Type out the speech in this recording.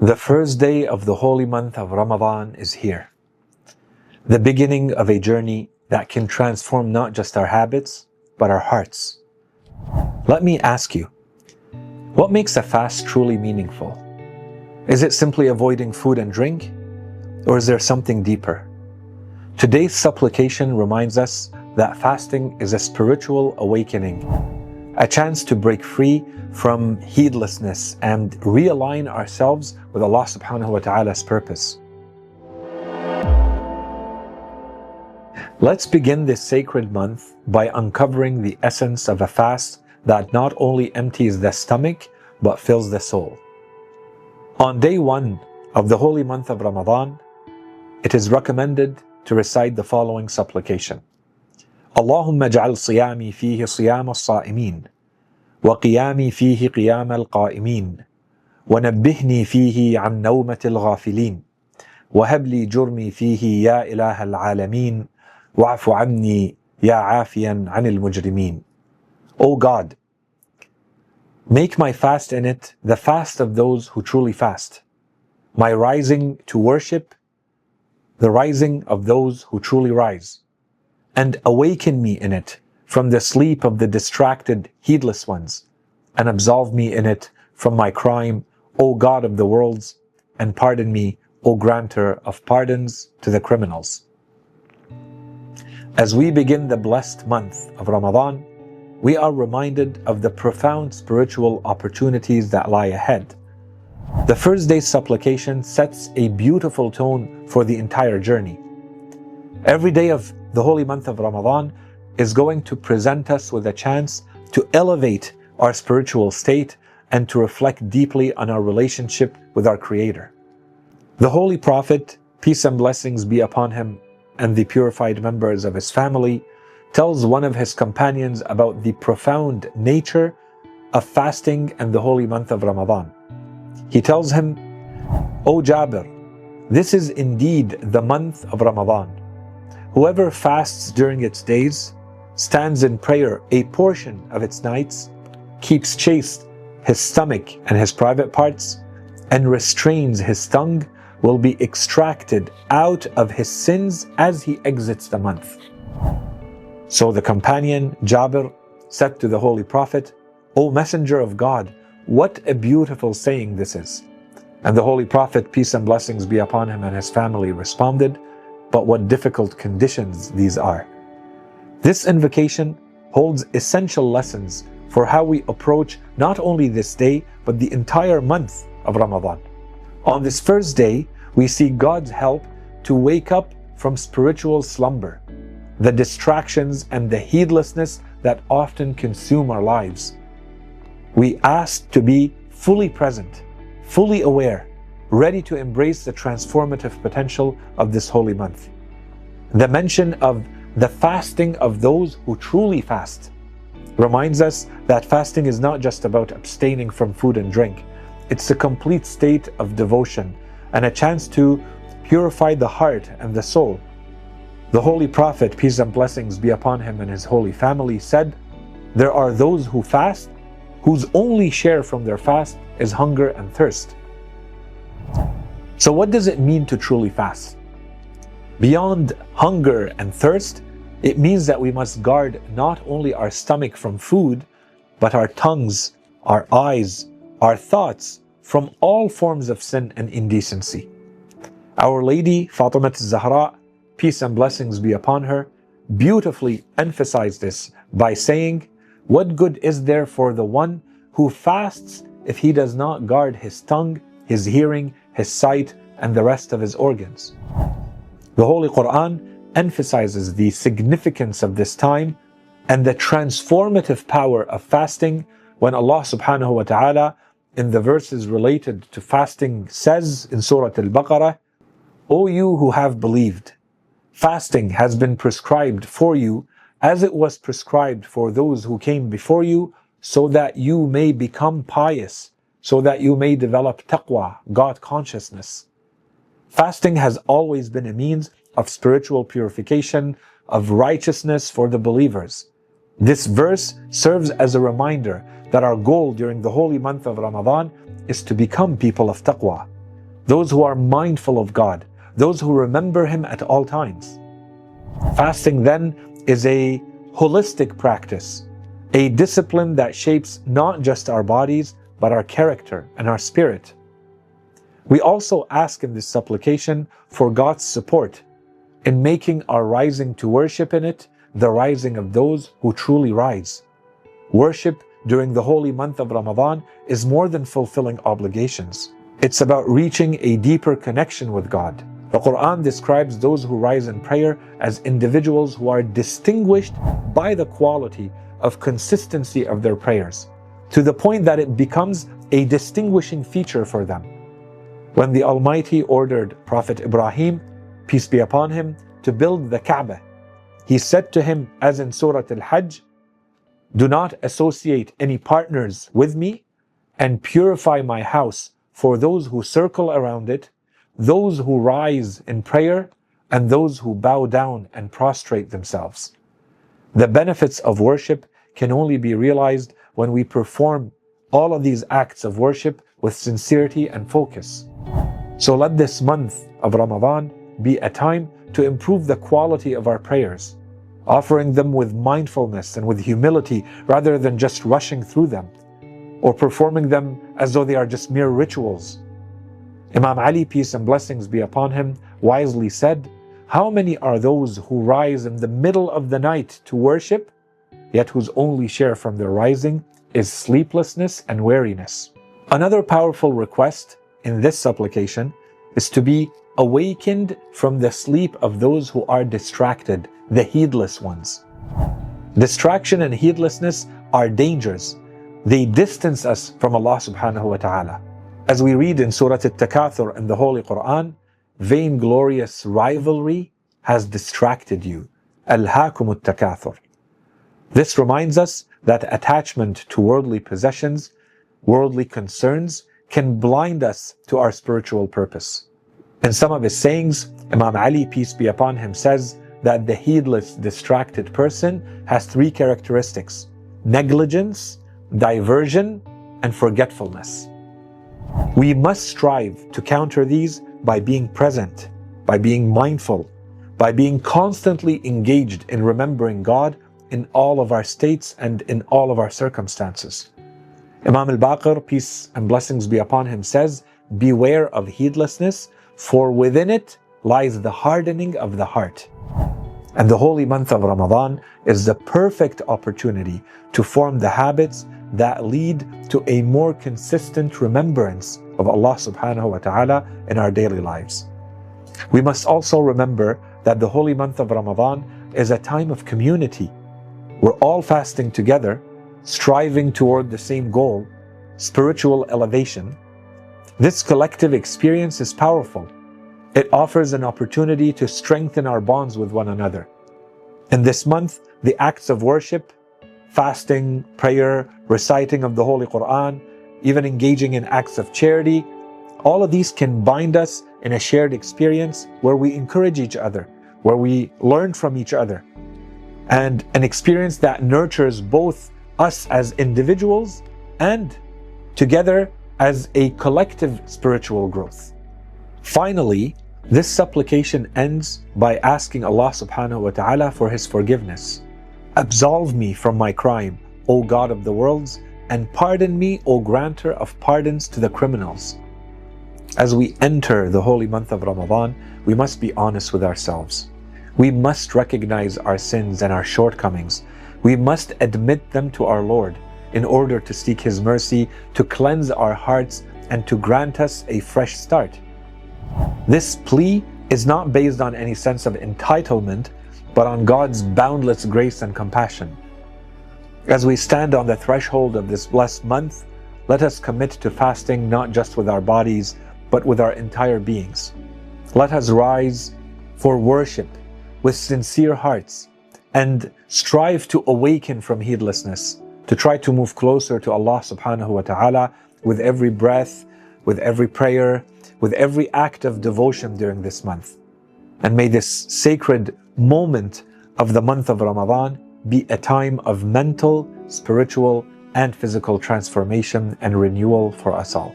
The first day of the holy month of Ramadan is here. The beginning of a journey that can transform not just our habits, but our hearts. Let me ask you, what makes a fast truly meaningful? Is it simply avoiding food and drink? Or is there something deeper? Today's supplication reminds us that fasting is a spiritual awakening, a chance to break free from heedlessness and realign ourselves with Allah subhanahu wa ta'ala's purpose. Let's begin this sacred month by uncovering the essence of a fast that not only empties the stomach, but fills the soul. On day 1 of the holy month of Ramadan, it is recommended to recite the following supplication. Allahumma ja'al siyami fihi siyam as-sa'imin, wa qiyami fihi qiyam al-qa'imin, wa nabbihni fihi an nawmat al-ghafilin, wa habli jurmi fihi ya ilah al-alamin, wa'afu anni ya afiyan anil mujrimin. O God, make my fast in it the fast of those who truly fast, my rising to worship, the rising of those who truly rise, and awaken me in it from the sleep of the distracted, heedless ones, and absolve me in it from my crime, O God of the worlds, and pardon me, O granter of pardons to the criminals. As we begin the blessed month of Ramadan, we are reminded of the profound spiritual opportunities that lie ahead. The first day's supplication sets a beautiful tone for the entire journey. Every day of the holy month of Ramadan is going to present us with a chance to elevate our spiritual state and to reflect deeply on our relationship with our Creator. The Holy Prophet, peace and blessings be upon him, and the purified members of his family, tells one of his companions about the profound nature of fasting and the holy month of Ramadan. He tells him, O Jabir, this is indeed the month of Ramadan. Whoever fasts during its days, stands in prayer a portion of its nights, keeps chaste his stomach and his private parts, and restrains his tongue, will be extracted out of his sins as he exits the month. So the companion, Jabir, said to the Holy Prophet, O Messenger of God, what a beautiful saying this is. And the Holy Prophet, peace and blessings be upon him and his family, responded, but what difficult conditions these are. This invocation holds essential lessons for how we approach not only this day, but the entire month of Ramadan. On this first day, we see God's help to wake up from spiritual slumber, the distractions and the heedlessness that often consume our lives. We ask to be fully present, fully aware, ready to embrace the transformative potential of this holy month. The mention of the fasting of those who truly fast reminds us that fasting is not just about abstaining from food and drink. It's a complete state of devotion and a chance to purify the heart and the soul. The Holy Prophet, peace and blessings be upon him and his holy family, said, there are those who fast whose only share from their fast is hunger and thirst. So what does it mean to truly fast? Beyond hunger and thirst, it means that we must guard not only our stomach from food, but our tongues, our eyes, our thoughts from all forms of sin and indecency. Our Lady, Fatima al-Zahra, peace and blessings be upon her, beautifully emphasized this by saying, what good is there for the one who fasts if he does not guard his tongue, his hearing, his sight, and the rest of his organs? The Holy Quran emphasizes the significance of this time and the transformative power of fasting when Allah subhanahu wa ta'ala in the verses related to fasting says in Surah Al-Baqarah, O you who have believed, fasting has been prescribed for you as it was prescribed for those who came before you, so that you may become pious, so that you may develop taqwa, God consciousness. Fasting has always been a means of spiritual purification, of righteousness for the believers. This verse serves as a reminder that our goal during the holy month of Ramadan is to become people of taqwa, those who are mindful of God, those who remember Him at all times. Fasting then is a holistic practice, a discipline that shapes not just our bodies, but our character and our spirit. We also ask in this supplication for God's support in making our rising to worship in it the rising of those who truly rise. Worship during the holy month of Ramadan is more than fulfilling obligations. It's about reaching a deeper connection with God. The Quran describes those who rise in prayer as individuals who are distinguished by the quality of consistency of their prayers, to the point that it becomes a distinguishing feature for them. When the Almighty ordered Prophet Ibrahim, peace be upon him, to build the Kaaba, He said to him, as in Surah Al-Hajj, "Do not associate any partners with me, and purify my house for those who circle around it, those who rise in prayer, and those who bow down and prostrate themselves." The benefits of worship can only be realized when we perform all of these acts of worship with sincerity and focus. So let this month of Ramadan be a time to improve the quality of our prayers, offering them with mindfulness and with humility rather than just rushing through them, or performing them as though they are just mere rituals. Imam Ali, peace and blessings be upon him, wisely said, "How many are those who rise in the middle of the night to worship, yet whose only share from their rising is sleeplessness and weariness?" Another powerful request in this supplication is to be awakened from the sleep of those who are distracted, the heedless ones. Distraction and heedlessness are dangers. They distance us from Allah subhanahu wa ta'ala. As we read in Surah At-Takathur in the Holy Quran, vainglorious rivalry has distracted you. Alhaakum at-takathur. This reminds us that attachment to worldly possessions, worldly concerns, can blind us to our spiritual purpose. In some of his sayings, Imam Ali, peace be upon him, says that the heedless, distracted person has three characteristics: negligence, diversion, and forgetfulness. We must strive to counter these by being present, by being mindful, by being constantly engaged in remembering God in all of our states and in all of our circumstances. Imam al-Baqir, peace and blessings be upon him, says, "Beware of heedlessness, for within it lies the hardening of the heart." And the holy month of Ramadan is the perfect opportunity to form the habits that lead to a more consistent remembrance of Allah subhanahu wa ta'ala in our daily lives. We must also remember that the holy month of Ramadan is a time of community. We're all fasting together, striving toward the same goal, spiritual elevation. This collective experience is powerful. It offers an opportunity to strengthen our bonds with one another. In this month, the acts of worship, fasting, prayer, reciting of the Holy Quran, even engaging in acts of charity, all of these can bind us in a shared experience where we encourage each other, where we learn from each other, and an experience that nurtures both us as individuals and together as a collective spiritual growth. Finally, this supplication ends by asking Allah subhanahu wa ta'ala for His forgiveness. "Absolve me from my crime, O God of the worlds, and pardon me, O granter of pardons to the criminals." As we enter the holy month of Ramadan, we must be honest with ourselves. We must recognize our sins and our shortcomings. We must admit them to our Lord in order to seek His mercy, to cleanse our hearts, and to grant us a fresh start. This plea is not based on any sense of entitlement, but on God's boundless grace and compassion. As we stand on the threshold of this blessed month, let us commit to fasting not just with our bodies, but with our entire beings. Let us rise for worship with sincere hearts and strive to awaken from heedlessness, to try to move closer to Allah subhanahu wa ta'ala with every breath, with every prayer, with every act of devotion during this month. And may this sacred moment of the month of Ramadan be a time of mental, spiritual, and physical transformation and renewal for us all.